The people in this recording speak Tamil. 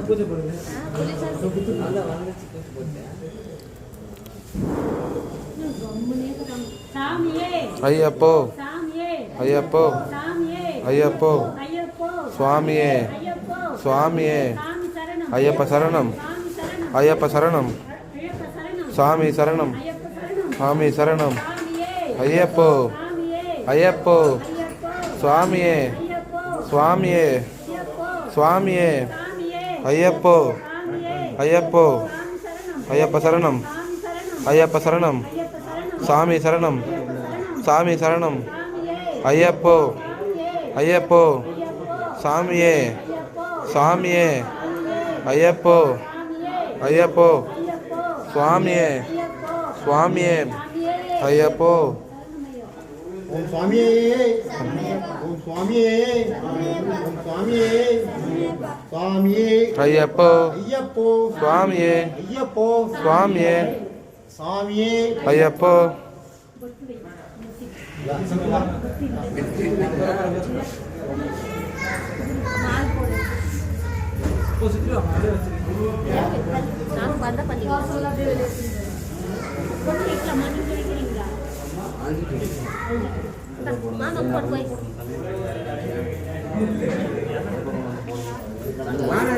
பூஜை பண்ணுங்க. ஐயப்போ ஐயப்போ ஐயப்போ சுவாமியே சுவாமியே ஐயப்ப சரணம் ஐயப்ப சரணம் சாமி சரணம் சாமி சரணம் ஐயப்போ ஐயப்போ சுவாமியே சுவாமியே சுவாமியே ஐயப்போ ஐயப்போ ஐயப்ப சரணம் ஐயப்ப சரணம் சாமி சரணம் சாமி சரணம் ஐயப்போ ஐயப்போ சாமியே சாமியே ஐயப்போ ஐயப்போ சுவாமியே சுவாமியே ஐயப்போ ஓம் சுவாமியே ஓம் சுவாமியே ஓம் சுவாமியே சுவாமியே ஐயப்போ ஐயப்போ சுவாமியே ஐயப்போ சுவாமியே சாமியே ஐயப்போ வாங்க